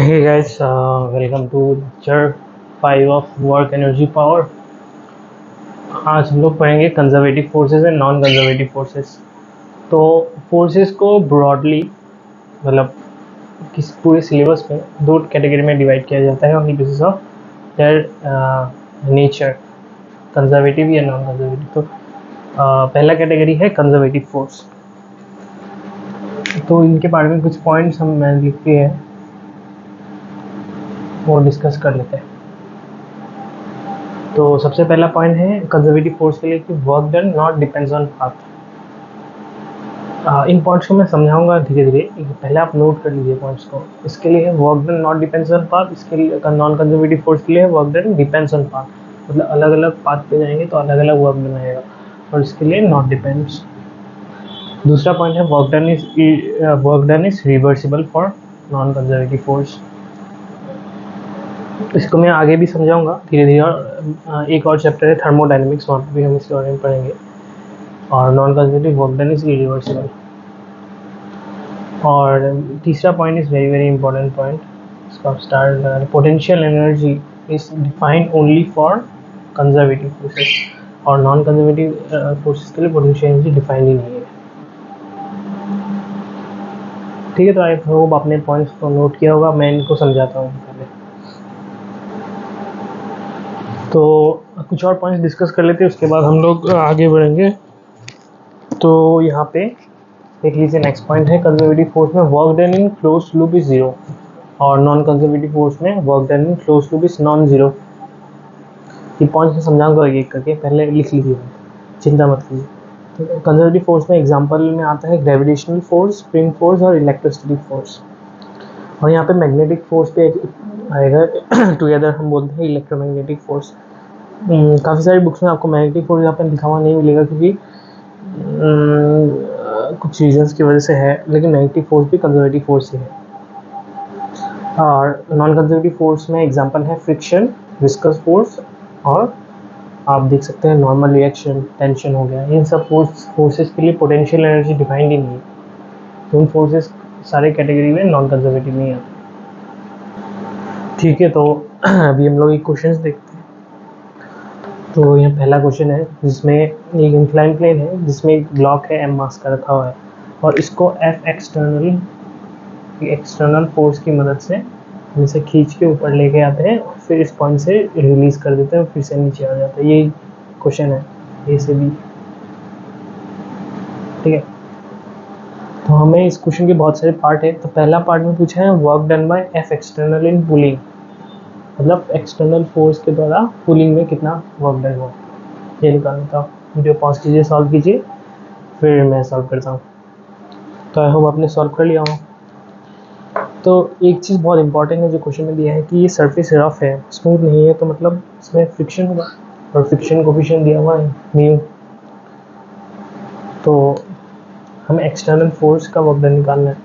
Hey guys, welcome to lecture 5 of work energy power। आज हम लोग पढ़ेंगे conservative forces and non conservative forces. तो फोर्सेस को ब्रॉडली मतलब किस पूरे सिलेबस में दो कैटेगरी में डिवाइड किया जाता है on the basis of their nature, conservative या नॉन कंजर्वेटिव। तो पहला कैटेगरी है कंजर्वेटिव फोर्स। तो इनके बारे में कुछ पॉइंट्स हम मैंने लिखे हैं वो डिस्कस कर लेते हैं। तो सबसे पहला पॉइंट है कंजर्वेटिव फोर्स के लिए कि work done not depends on path. In points को मैं समझाऊंगा धीरे धीरे, पहले आप नोट कर लीजिए पॉइंट्स को। इसके लिए work done not depends on path, इसके लिए नॉन कंजर्वेटिव फोर्स के लिए work done depends on path, मतलब अलग अलग पाथ पे जाएंगे तो अलग अलग वर्क डन आएगा, और इसके लिए नॉट डिपेंड्स। दूसरा पॉइंट है work done is reversible for non conservative force. इसको मैं आगे भी समझाऊंगा धीरे धीरे, और एक और चैप्टर है थर्मोडायनेमिक्स, वहाँ पे भी हम इसके बारे में पढ़ेंगे। और non conservative work done is irreversible. और तीसरा point is very very important point, इसको आप start, potential energy is defined only for conservative forces, और नॉन कंजर्वेटिव फोर्सेस के लिए पोटेंशियल एनर्जी डिफाइंड ही नहीं है। ठीक है, तो आई होप आपने पॉइंट्स को नोट किया होगा, मैं इनको समझाता हूँ पहले। तो कुछ और पॉइंट्स डिस्कस कर लेते हैं, उसके बाद हम लोग आगे बढ़ेंगे। तो यहाँ पे देख लीजिए, नेक्स्ट पॉइंट है कंजर्वेटिव फोर्स में work done in close loop is zero, और नॉन कंजर्वेटिव फोर्स में work done in close loop is non zero. ये पॉइंट्स मैं समझाऊंगा एक करके, पहले लिख लीजिए, चिंता मत कीजिए। तो कंजर्वेटिव फोर्स में एग्जांपल में आता है ग्रेविटेशनल फोर्स, स्प्रिंग फोर्स और इलेक्ट्रोस्टैटिक फोर्स। और यहाँ पे मैग्नेटिक फोर्स पे आएगा टुगेदर हम बोलते हैं इलेक्ट्रोमैग्नेटिक फोर्स। काफ़ी सारी बुक्स में आपको मैग्नेटिक फोर्स यहाँ पे लिखा हुआ नहीं मिलेगा, क्योंकि कुछ रीजंस की वजह से है, लेकिन मैग्नेटिक फोर्स भी कंजर्वेटिव फोर्स ही है। और नॉन कंजर्वेटिव फोर्स में एग्जांपल है फ्रिक्शन, विस्कस फोर्स, और आप देख सकते हैं नॉर्मल रिएक्शन, टेंशन हो गया। इन सब फोर्सेस के लिए पोटेंशियल एनर्जी डिफाइंड ही नहीं है, तो उन फोर्सेस सारे कैटेगरी में नॉन कंजर्वेटिव नहीं आते। ठीक है, तो अभी हम लोग एक क्वेश्चन देखते हैं। तो यहाँ पहला क्वेश्चन है जिसमें एक इंक्लाइन प्लेन है जिसमें एक ब्लॉक है m मास का रखा हुआ है, और इसको F एक्सटर्नल फोर्स की मदद से हम इसे खींच के ऊपर लेके आते हैं, और फिर इस पॉइंट से रिलीज कर देते हैं और फिर से नीचे आ जाता है। ये क्वेश्चन है ए से बी। ठीक है, तो हमें इस क्वेश्चन के बहुत सारे पार्ट है। तो पहला पार्ट में पूछा है work done bye F external in pulling, मतलब एक्सटर्नल फोर्स के द्वारा पुलिंग में कितना वर्क डन हुआ, ये निकालना था। वीडियो पॉज कीजिए, सॉल्व कीजिए, फिर मैं सॉल्व करता हूँ। तो आई होप आपने सॉल्व कर लिया हो। तो एक चीज़ बहुत इंपॉर्टेंट है जो क्वेश्चन में दिया है कि ये सरफेस रफ है, स्मूथ नहीं है, तो मतलब इसमें फ्रिक्शन होगा, और फ्रिक्शन कोफिशिएंट दिया हुआ है म्यू। तो हमें एक्सटर्नल फोर्स का वर्क डन निकालना है।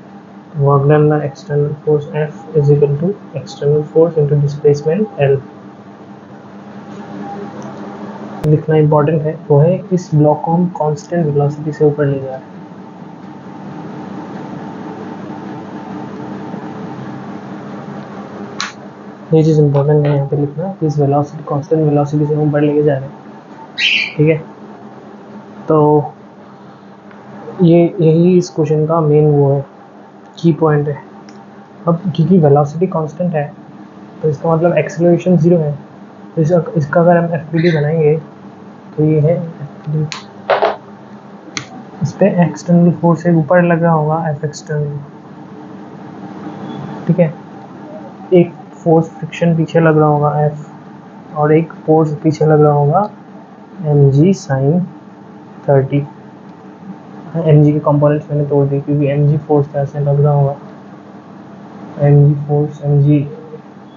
Work done by external force F is equal to external force into displacement L। लिखना इंपॉर्टेंट है, वो है इस ब्लॉक को हम कांस्टेंट वेलोसिटी से ऊपर ले जा रहे हैं। ये चीज़ इंपॉर्टेंट है यहाँ पे लिखना, इस वेलोसिटी कांस्टेंट वेलोसिटी से ऊपर लेके जा रहे हैं। ठीक है, तो यही इस क्वेश्चन का मेन वो है, की पॉइंट है। अब क्योंकि वेलोसिटी कांस्टेंट है तो इसका मतलब एक्सेलरेशन जीरो है, तो इसका अगर हम एफ बनाएंगे तो ये है इस पर एक्सटर्नल फोर्स से ऊपर लग रहा होगा एफ एक्सटर्नल। ठीक है, एक फोर्स फ्रिक्शन पीछे लग रहा होगा एफ, और एक फोर्स पीछे लग रहा होगा mg sin 30। mg के कंपोनेंट्स मैंने तोड़ दिए क्योंकि mg फोर्स ऐसे लग रहा होगा, mg फोर्स mg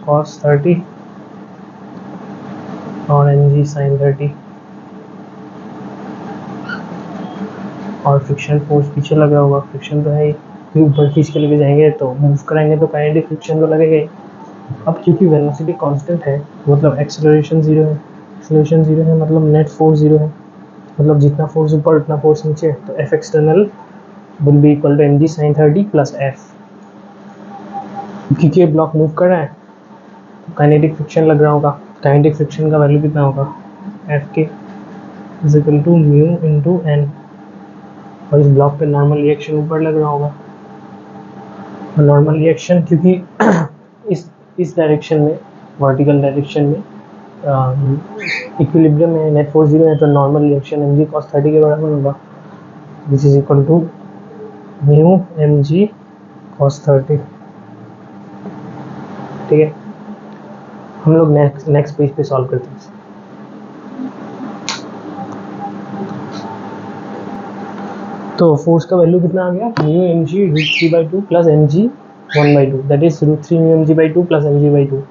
cos 30 और mg sin 30, और फ्रिक्शन फोर्स पीछे लग रहा होगा। फ्रिक्शन तो है ही, ऊपर खींच के लेके जाएंगे तो मूव कराएंगे तो काइनेटिक फ्रिक्शन तो लगेगा ही। अब क्योंकि वेलोसिटी कांस्टेंट है मतलब एक्सेलरेशन जीरो है, एक्सेलरेशन जीरो है मतलब नेट फोर्स जीरो है, मतलब जितना फोर्स ऊपर उतना फोर्स नीचे, तो F external will be equal to mg sin 30 plus F. क्योंकि ये ब्लॉक मूव कर रहा है तो काइनेटिक फ्रिक्शन लग रहा होगा। काइनेटिक फ्रिक्शन का वैल्यू कितना होगा, एफ के is equal to mu into N, और इस ब्लॉक पे नॉर्मल रिएक्शन ऊपर लग रहा होगा। नॉर्मल रिएक्शन क्योंकि इस डायरेक्शन में, वर्टिकल डायरेक्शन में इक्विलिब्रियम में नेट फोर्स 0 है, तो नॉर्मल रिएक्शन mg cos 30 के बराबर होगा, which is equal to mu mg cos 30। ठीक है, हम लोग नेक्स्ट पेज पे सॉल्व करते हैं। तो फोर्स का वैल्यू कितना आ गया, mu mg √3/2 plus mg 1/2, that is √3 mu mg/2 plus mg/2।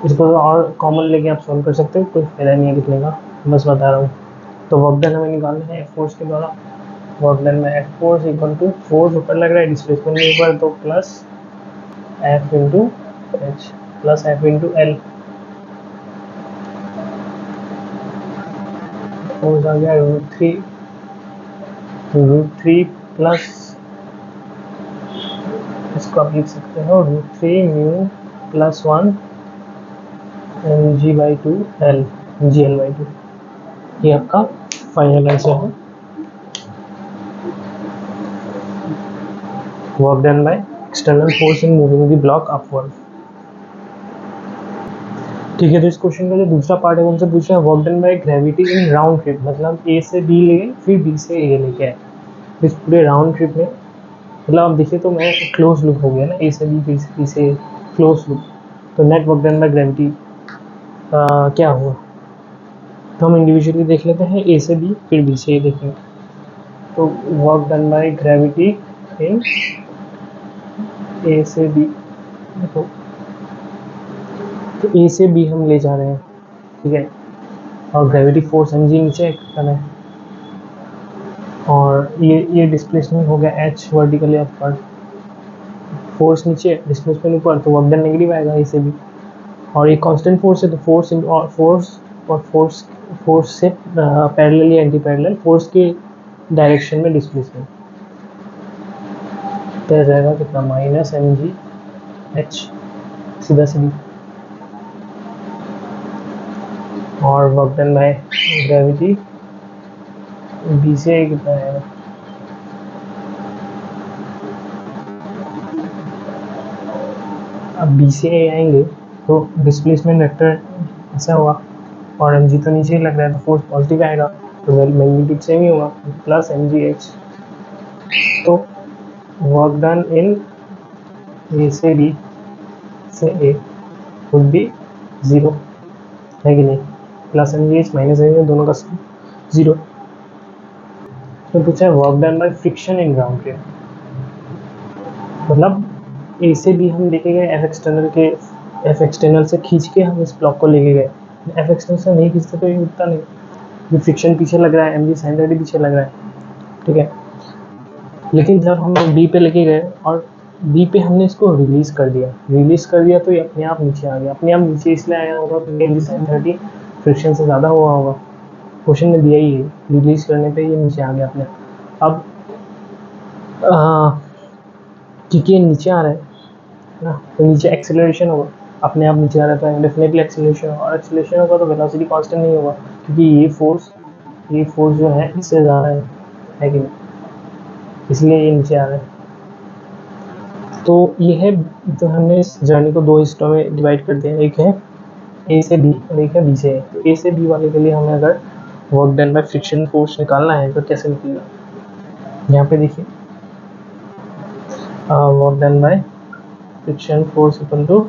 इसको और कॉमन लेके आप सॉल्व कर सकते हो, कोई फायदा नहीं है लिखने का, बस बता रहा हूँ। तो वर्क डन हमें निकालना है एफ फोर्स के द्वारा। वर्क डन में F force equal to force ऊपर लग रहा है, डिस्प्लेसमेंट के ऊपर, तो plus F into H plus F into L. Force आ गया √3 प्लस, इसको आप लिख सकते हो √3 mu plus 1 mg/2 L gl/2। ये आपका फाइनल आंसर है। Work done by external force in moving the block upward. ठीक है, तो इस क्वेश्चन का जो दूसरा पार्ट है वो हमसे पूछा है work done by gravity in round trip, मतलब ए से बी ले गए फिर बी से ए लेके आए। इस पूरे राउंड ट्रिप में मतलब आप देखिए तो मैं क्लोज लूप हो गया ना, ए से बी फिर से बी से क्लोज लूप, तो net work done by gravity क्या हुआ, तो हम इंडिविजुअली देख लेते हैं, ए से बी फिर बी से ए देखेंगे। तो work done by gravity in A से बी, देखो तो ए से बी हम ले जा रहे हैं, ठीक है, और ग्रेविटी फोर्स mg नीचे एक्ट कर रहा है, और ये डिस्प्लेसमेंट हो गया h वर्टिकली अपवर्ड, फोर्स नीचे डिस्प्लेसमेंट ऊपर, तो वर्क डन नेगेटिव आएगा ए से बी, और ये कांस्टेंट फोर्स है तो फोर्स से पैरेलल या एंटी पैरेलल फोर्स के डायरेक्शन में डिस्प्लेसमेंट, तो रहेगा कितना माइनस mg h सीधा सीधी, और work done by gravity B से कितना आएगा, अब बी से ए आएंगे तो डिस्प्लेसमेंट वेक्टर ऐसा होगा, और mg तो नीचे ही लग रहा है तो फोर्स पॉजिटिव आएगा, तो मैग्नीट्यूड सेम ही होगा प्लस mgh। तो वर्क डन इन ए से बी से ए वुड बी 0, है कि नहीं, प्लस mgh माइनस mgh दोनों का 0। तो पूछा है work done by friction in ground trip, मतलब ए से बी हम लेके गए एफ एक्सटर्नल से खींच के हम इस ब्लॉक को लेके गए, एफ एक्सटर्नल से नहीं खींचते तो ये उठता नहीं, ये फ्रिक्शन पीछे लग रहा है, mg sin 30 पीछे लग रहा है, ठीक है। लेकिन जब हम बी पे लेके गए और बी पे हमने इसको रिलीज कर दिया तो ये अपने आप नीचे आ गया, अपने आप नीचे इसलिए आया होगा क्योंकि mg sin 30 फ्रिक्शन से ज़्यादा हुआ होगा, क्वेश्चन में दिया ही है, रिलीज करने पे ये नीचे आ गया अपने। अब क्योंकि ये नीचे आ रहा है ना, तो नीचे एक्सेलरेशन होगा, अपने आप नीचे आ रहा है तो डेफिनेटली एक्सेलरेशन होगा, और एक्सेलरेशन होगा तो वेलोसिटी कांस्टेंट नहीं होगा, क्योंकि ये फोर्स जो है इससे ज़्यादा है कि नहीं, इसलिए ये नीचे आ रहा है। तो ये है, तो हमने इस जर्नी को दो हिस्सों में डिवाइड कर दिया, एक है ए से बी और एक है बी से ए। तो ए से बी वाले के लिए हमें अगर work done by friction force निकालना है तो कैसे निकलेगा, यहाँ पे देखिए work done by friction force equal to,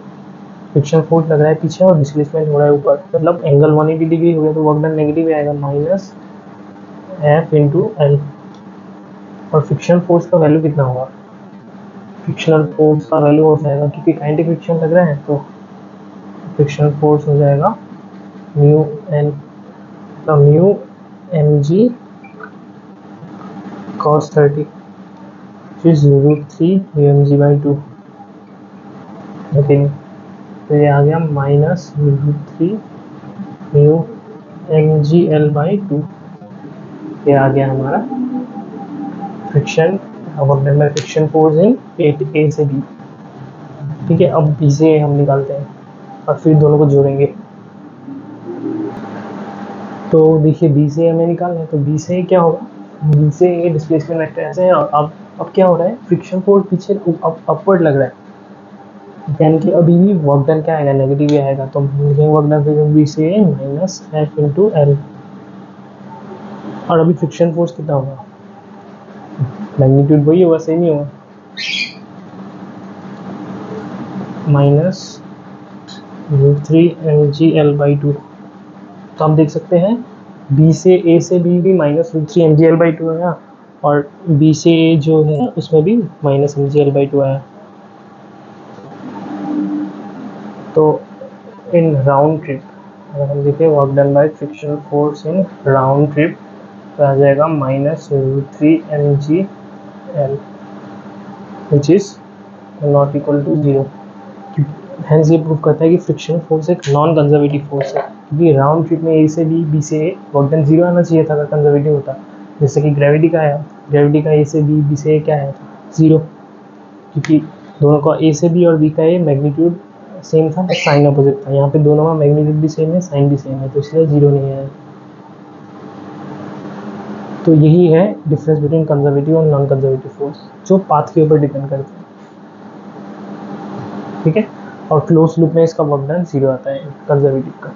friction force लग रहा है पीछे और डिस्प्लेसमेंट हो रहा है ऊपर, मतलब एंगल 180 डिग्री हो गया तो वर्क डन नेगेटिव आएगा, माइनस एफ इंटू एल। और फ्रिक्शन फोर्स का वैल्यू कितना होगा, फ्रिक्शनल फोर्स का वैल्यू हो जाएगा, क्योंकि काइनेटिक फ्रिक्शन लग रहा है तो फ्रिक्शनल फोर्स हो जाएगा म्यू एन, तो mu mg cos 30 is √3 mg/2, okay, तो ये आ गया माइनस √3 म्यू mgl/2, ये आ गया हमारा friction work done by friction force in A से बी। ठीक है, अब बी से हम निकालते हैं और फिर दोनों को जोड़ेंगे। तो देखिए बी से हमें निकालना है, तो बी से क्या होगा, बी से ये डिस्प्लेसमेंट वेक्टर ऐसे है। अब क्या हो रहा है, फ्रिक्शन फोर्स पीछे अपवर्ड लग रहा है, यानी कि अभी भी वर्क डन क्या आएगा, नेगेटिव ही आएगा। तो वर्क डन फिर बी से माइनस एफ इंटू एल। और अभी फ्रिक्शन फोर्स कितना होगा, मैग्नीट्यूड वही होगा, सेम ही होगा, माइनस √3 mgl/2। तो हम देख सकते हैं बी से ए से भी माइनस √3 mgl/2 आया, और बी से ए जो है उसमें भी माइनस mgl/2 आया। तो इन राउंड ट्रिप अगर हम देखें work done by frictional force in round trip, तो आ जाएगा minus √3 mgl, which is not equal to 0। Hence ये प्रूव करता है कि फ्रिक्शन फोर्स एक नॉन कंजर्वेटिव फोर्स है, क्योंकि राउंड ट्रिप में ए से बी से ए वर्क डन 0 आना चाहिए था अगर कंजर्वेटिव होता, जैसे कि ग्रेविटी का आया, ग्रेविटी का ए से बी से ए क्या आया था, 0, क्योंकि दोनों का ए से बी और बी का ए मैग्नीट्यूड सेम था, साइन अपोजिट था। यहाँ पे दोनों का मैग्नीट्यूड भी सेम है, साइन भी सेम है, तो इसलिए 0 नहीं आया। तो यही है डिफरेंस बिटवीन कंजर्वेटिव और नॉन कंजर्वेटिव फोर्स, जो पाथ के ऊपर डिपेंड करते हैं। ठीक है, और क्लोज लूप में इसका वर्क डन 0 आता है कंजर्वेटिव का।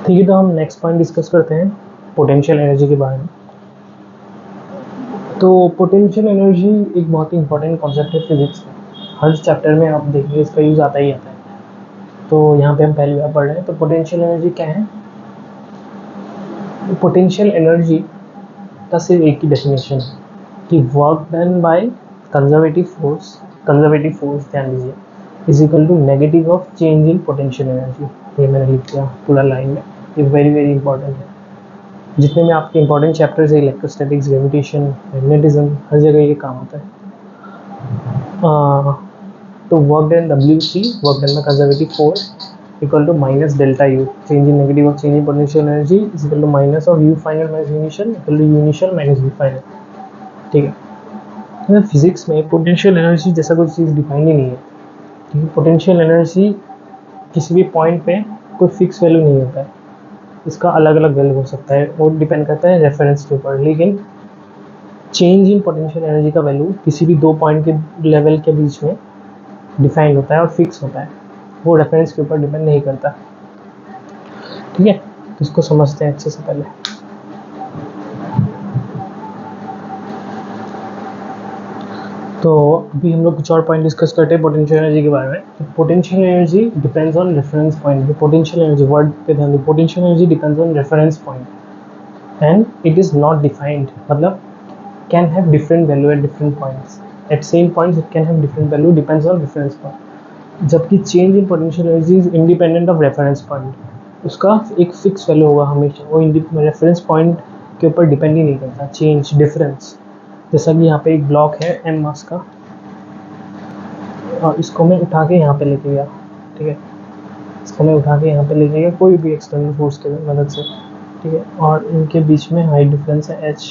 ठीक है, तो हम नेक्स्ट पॉइंट डिस्कस करते हैं पोटेंशियल एनर्जी के बारे में। तो पोटेंशियल एनर्जी एक बहुत ही इंपॉर्टेंट कॉन्सेप्ट है फिजिक्स में, हर चैप्टर में आप देखेंगे इसका यूज आता ही आता है। तो यहाँ पे हम पहली बार पढ़ रहे हैं, तो पोटेंशियल एनर्जी क्या है। पोटेंशियल एनर्जी का सिर्फ एक ही डेफिनेशन है कि work done by conservative force ध्यान दीजिए, is equal to negative of change in potential energy. ये मैंने लिख दिया पूरा लाइन में, ये वेरी वेरी इंपॉर्टेंट है। जितने में आपके इंपॉर्टेंट चैप्टर्स है, इलेक्ट्रोस्टैटिक्स, ग्रेविटेशन, मैग्नेटिज्म, हर जगह ये काम आता है। तो work done WC, work done by conservative force equal to minus delta U, change in negative of change in potential energy is equal to minus of U final minus U initial equal to U initial minus U final. ठीक है, तो physics में potential energy जैसा कोई चीज़ define ही नहीं है, क्योंकि potential energy किसी भी पॉइंट पे कोई फिक्स वैल्यू नहीं होता है, इसका अलग अलग वैल्यू हो सकता है, वो डिपेंड करता है रेफरेंस के ऊपर। लेकिन चेंज इन पोटेंशियल एनर्जी का वैल्यू किसी भी दो पॉइंट के लेवल के बीच में डिफाइंड होता है और फिक्स होता है, वो रेफरेंस के ऊपर डिपेंड नहीं करता। ठीक है, तो इसको समझते हैं अच्छे से पहले। तो अभी हम लोग कुछ और पॉइंट डिस्कस करते हैं पोटेंशियल एनर्जी के बारे में। तो potential energy depends on reference point. Potential energy word पे ध्यान दें, potential energy depends on reference point and it is not defined, मतलब can have different value at different points, at same points it can have different value, depends on reference point. जबकि change in potential energy is independent of reference point, उसका एक fix value होगा हमेशा, वो reference point के ऊपर depend ही नहीं करता। चेंज डिफरेंस, जैसा कि यहाँ पे एक ब्लॉक है m मास का, और इसको मैं उठा के यहाँ पे लेके गया, ठीक है, इसको मैं उठा के यहाँ पे लेके गया कोई भी एक्सटर्नल फोर्स के मदद से, ठीक है, और इनके बीच में हाइट डिफरेंस है h।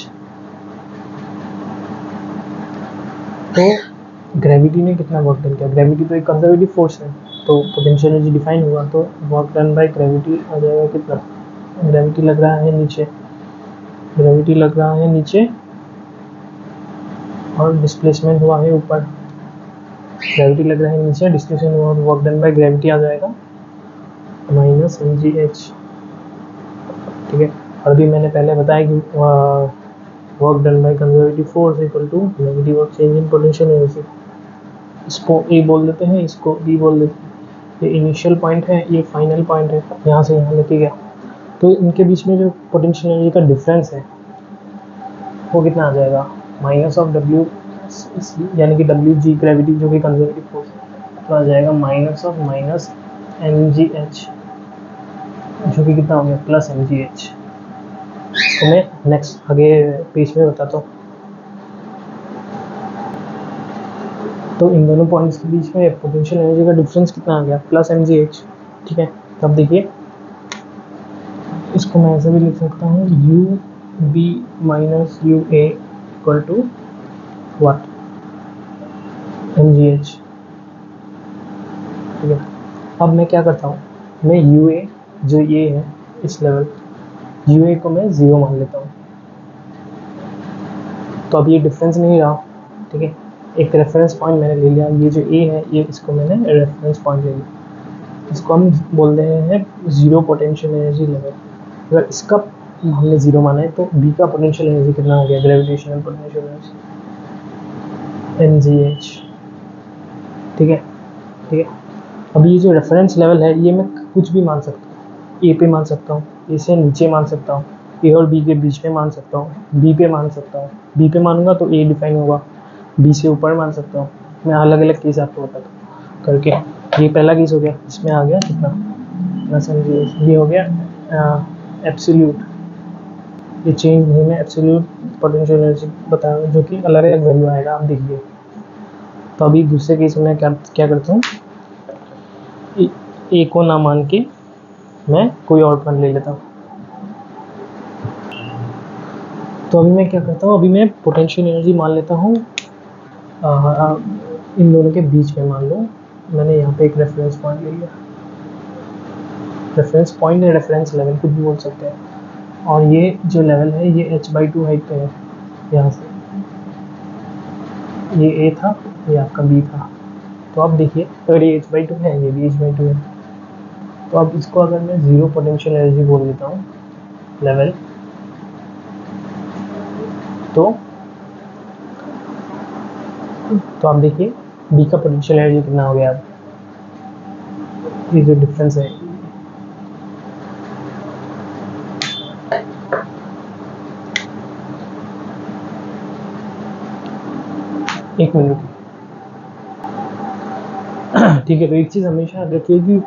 तो ग्रेविटी ने कितना वर्क डन किया, ग्रेविटी तो एक कंजर्वेटिव फोर्स है, तो पोटेंशियल एनर्जी डिफाइन हुआ, तो वर्क डन बाय ग्रेविटी आ जाएगा कितना, ग्रेविटी लग रहा है नीचे, ग्रेविटी लग रहा है नीचे और डिस्प्लेसमेंट हुआ है ऊपर, ग्रेविटी लग रहा है नीचे, डिस्प्लेसमेंट हुआ, वर्क डन बाय ग्रेविटी आ जाएगा माइनस mgh। ठीक है, और भी मैंने पहले बताया कि work done by conservative force equal to negative of change in potential energy. इसको ए बोल देते हैं, इसको बी बोल देते हैं। ये इनिशियल पॉइंट है, ये फाइनल पॉइंट है, यहाँ से यहाँ लेके गया, तो इनके बीच में जो पोटेंशियल एनर्जी का डिफरेंस है वो कितना आ जाएगा, माइनस ऑफ W, यानी कि WG ग्रेविटी जो कि कंजर्वेटिव फोर्स है, तो आ जाएगा माइनस ऑफ माइनस mgh, जो कि कितना हो गया प्लस mgh। तो मैं नेक्स्ट आगे पेज में बताता हूँ। तो इन दोनों पॉइंट्स के बीच में पोटेंशियल एनर्जी का डिफरेंस कितना आ गया, प्लस mgh। ठीक है, तब देखिए इसको मैं ऐसे भी लिख सकता हूँ, UB minus UA equal to what, mgh। ठीक है। अब मैं क्या करता हूँ, मैं यू ए जो ये है इस लेवल यू ए को मैं 0 मान लेता हूँ। तो अब ये डिफरेंस नहीं रहा, ठीक है। एक रेफरेंस पॉइंट मैंने ले लिया, ये जो ए है ये इसको मैंने रेफरेंस पॉइंट ले लिया, इसको हम बोल रहे हैं 0 पोटेंशियल एनर्जी लेवल। अगर इसका हमने 0 माना है तो बी का पोटेंशियल एनर्जी कितना हो गया, ग्रेविटेशनल पोटेंशियल एनर्जी MgH, ठीक है। ठीक है, अब ये जो रेफरेंस लेवल है ये मैं कुछ भी मान सकता हूँ, ए पे मान सकता हूँ, ए से नीचे मान सकता हूँ, ए और बी के बीच में मान सकता हूँ, बी पे मान सकता हूँ, बी पे मानूंगा तो ए डिफाइन होगा, बी से ऊपर मान सकता हूँ। मैं अलग अलग केस आपको बताता हूँ करके। ये पहला केस हो गया, इसमें आ गया कितना, मैं समझिए ये हो गया एब्सोल्यूट, ये चेंज नहीं, मैं एब्सोल्यूट पोटेंशियल एनर्जी बता रहा हूँ जो कि अलग अलग वैल्यू आएगा, आप देखिए। तो अभी दूसरे केस में क्या क्या करता हूँ, ए को ना मान के मैं कोई और मान ले लेता हूँ। तो अभी मैं क्या करता हूँ, अभी मैं पोटेंशियल एनर्जी मान लेता हूँ इन दोनों के बीच में। मान लो मैंने यहाँ पे एक रेफरेंस पॉइंट ले लिया, रेफरेंस पॉइंट या रेफरेंस लेवल कुछ भी बोल सकते हैं, और ये जो लेवल है ये h/2 हाइट पे है। यहाँ से ये a था, ये आपका b था। तो अब देखिए अगर ये h/2 है, ये भी h/2 है, तो अब इसको अगर मैं 0 पोटेंशियल एनर्जी बोल देता हूँ लेवल, तो आप देखिए बी का पोटेंशियल एनर्जी कितना हो गया। अब ये जो डिफरेंस है, एक मिनट, ठीक है। तो एक चीज़ हमेशा याद रखिए कि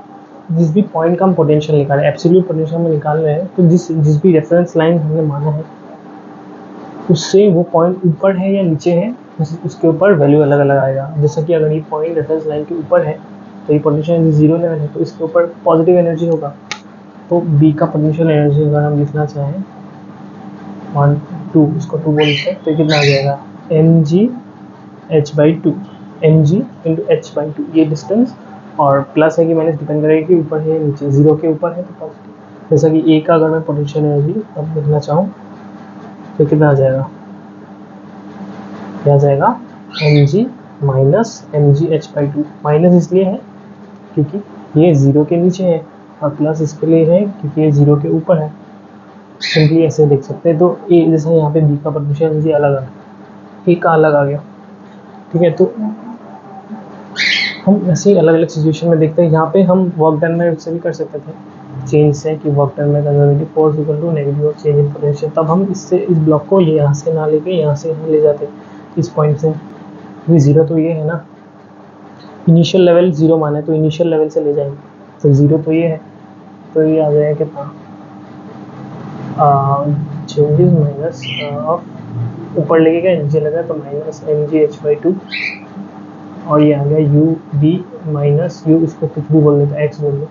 जिस भी पॉइंट का हम पोटेंशियल निकाल रहे हैं, एब्सोल्यूट पोटेंशियल में निकाल रहे हैं, तो जिस भी रेफरेंस लाइन हमने माना है उससे वो पॉइंट ऊपर है या नीचे है उसके ऊपर वैल्यू अलग अलग आएगा। जैसा कि अगर ये पॉइंट रेफरेंस लाइन के ऊपर है तो ये पोटेंशियल एनर्जी 0 लेवल है, तो इसके ऊपर पॉजिटिव एनर्जी होगा। तो बी का पोटेंशियल एनर्जी अगर हम लिखना चाहें 1 2, इसको 2 बोलते हैं, तो कितना आ जाएगा mgh/2, mg इंटू h/2, ये डिस्टेंस, और प्लस है कि माइनस डिपेंड करेगा कि ऊपर है नीचे, 0 के ऊपर है तो पॉजिटिव। जैसा कि ए का अगर मैं पोटेंशियल एनर्जी अब लिखना चाहूँ तो कितना आ जाएगा, क्या आ जाएगा mg माइनस mgh/2। माइनस इसलिए है क्योंकि ये 0 के नीचे है, और प्लस इसके लिए है क्योंकि ये 0 के ऊपर है। सिंपली ऐसे देख सकते हैं। तो ए जैसे यहाँ पे बी का पोटेंशियल एनर्जी अलग आ गया, ए का अलग आ गया, ठीक है। तो हम ऐसे ही अलग अलग सिचुएशन में देखते हैं। यहाँ पे हम वर्क डन में से भी कर सकते थे चेंज से, कि वर्क डन में conservative force equal to negative of change in potential. तब हम इससे इस ब्लॉक को ये यहाँ से ना लेके यहाँ से यहाँ ले जाते, इस पॉइंट से, क्योंकि 0 तो ये है ना, इनिशियल लेवल 0 माने तो इनिशियल लेवल से ले जाएंगे, तो 0 तो ये है, तो ये आ जाएगा कितना, चेंजेस माइनस ऑफ, ऊपर लेके गया नीचे लगा तो माइनस mgh/2, और ये आ गया u b माइनस u, इसको कुछ भी बोल देता है, x बोल दो,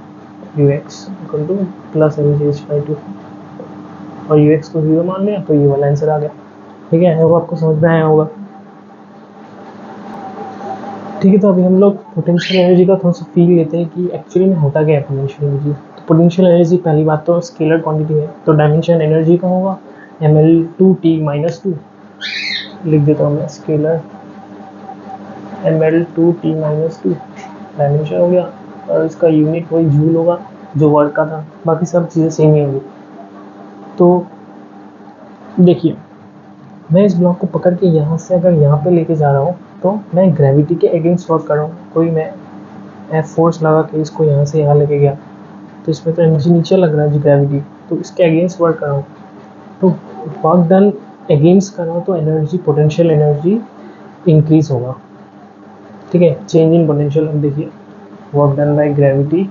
ux equal two plus mgh/2, और ux को 0 मान लिया तो ये वाला आंसर आ गया। ठीक है, वो आपको समझ में आया होगा। ठीक है, तो अभी हम लोग पोटेंशियल एनर्जी का थोड़ा सा फील लेते हैं कि एक्चुअली में होता क्या है पोटेंशियल एनर्जी। तो पोटेंशियल एनर्जी पहली बात तो स्केलर क्वांटिटी है, तो डायमेंशन एनर्जी का होगा ml2t-2, लिख देता हूँ मैं स्केलर ml2t-2, डायमेंशन हो गया, और इसका यूनिट वही जूल होगा जो वर्क का था, बाकी सब चीज़ें सेम ही होंगी। तो देखिए मैं इस ब्लॉक को पकड़ के यहाँ से अगर यहाँ पे लेके जा रहा हूँ तो मैं ग्रेविटी के अगेंस्ट वर्क कर रहा हूँ। कोई मैं एफ फोर्स लगा के इसको यहाँ से यहाँ लेके गया तो इसमें तो एनर्जी नीचे लग रहा है जी ग्रेविटी, तो इसके अगेंस्ट वर्क कर रहा हूँ, तो वर्क डन अगेंस्ट कर रहा हूँ तो एनर्जी, पोटेंशियल एनर्जी इंक्रीज होगा। ठीक है, चेंज इन पोटेंशियल। अब देखिए work done by gravity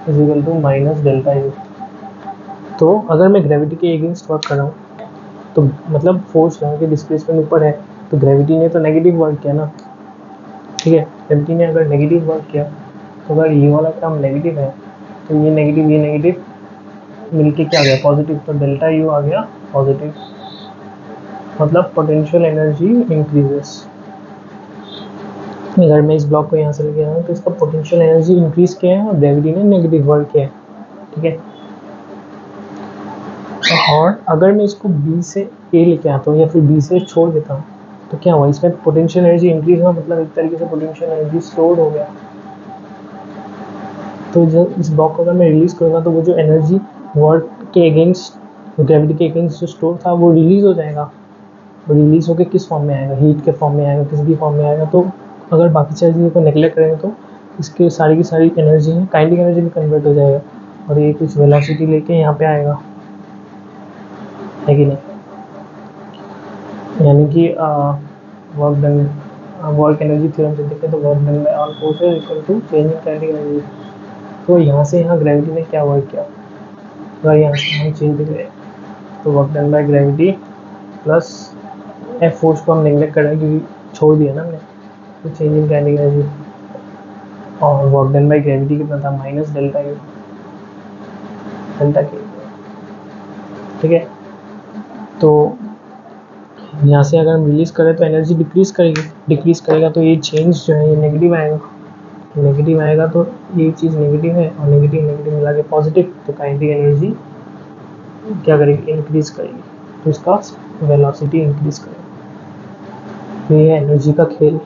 is equal to minus delta U. तो अगर मैं ग्रेविटी के अगेंस्ट वर्क कर रहा हूँ तो मतलब फोर्स लगा के डिस्प्लेसमेंट ऊपर है, तो ग्रेविटी ने तो नेगेटिव वर्क किया ना। ठीक है, ग्रेविटी ने अगर नेगेटिव वर्क किया तो अगर ये वाला टर्म नेगेटिव है तो ये नेगेटिव मिलके क्या आ गया, पॉजिटिव, तो डेल्टा यू आ गया पॉजिटिव, मतलब पोटेंशियल एनर्जी इंक्रीजेस। अगर मैं इस ब्लॉक को यहाँ से लेके आऊँ तो इसका पोटेंशियल एनर्जी इंक्रीज किया है और ग्रेविटी ने नेगेटिव वर्क किया है, ठीक है। और अगर मैं इसको बी से ए लेके आता हूँ या फिर बी से छोड़ देता हूँ तो क्या हुआ, इसमें पोटेंशियल एनर्जी इंक्रीज हुआ, मतलब एक तरीके से पोटेंशियल एनर्जी स्टोर्ड हो गया। तो जब इस ब्लॉक को अगर मैं रिलीज करूँगा तो वो जो एनर्जी वर्क के अगेंस्ट, ग्रेविटी के अगेंस्ट जो स्टोर था वो रिलीज हो जाएगा। रिलीज होकर किस फॉर्म में आएगा, हीट के फॉर्म में आएगा, किसी भी फॉर्म में आएगा। तो अगर बाकी चीज़ों को नेग्लेक्ट करेंगे तो इसकी सारी की सारी एनर्जी है काइनेटिक एनर्जी में कन्वर्ट हो जाएगा और ये कुछ वेलोसिटी लेके यहाँ पे आएगा, है कि नहीं। यानी कि work done, work energy theorem से देखें तो work done by all forces equal to change in kinetic energy. तो यहाँ से यहाँ ग्रेविटी ने क्या वर्क किया, अगर यहाँ से हम चेंज करें तो work done by gravity plus F force को हम नेग्लेक्ट कर रहे हैं क्योंकि छोड़ दिया ना हमने, तो चेंज इन काइनेटिक एनर्जी और वर्क डन बाय ग्रेविटी कितना था, माइनस डेल्टा यू, डेल्टा के, ठीक है। तो यहाँ से अगर हम रिलीज करें तो एनर्जी डिक्रीज करेगा तो ये चेंज जो है ये नेगेटिव आएगा, नेगेटिव आएगा तो ये चीज़ नेगेटिव है और नेगेटिव नेगेटिव मिला के पॉजिटिव, तो काइनेटिक एनर्जी क्या करेगी, इंक्रीज करेगी, तो इसका वेलोसिटी इंक्रीज करेगा। ये है एनर्जी का खेल।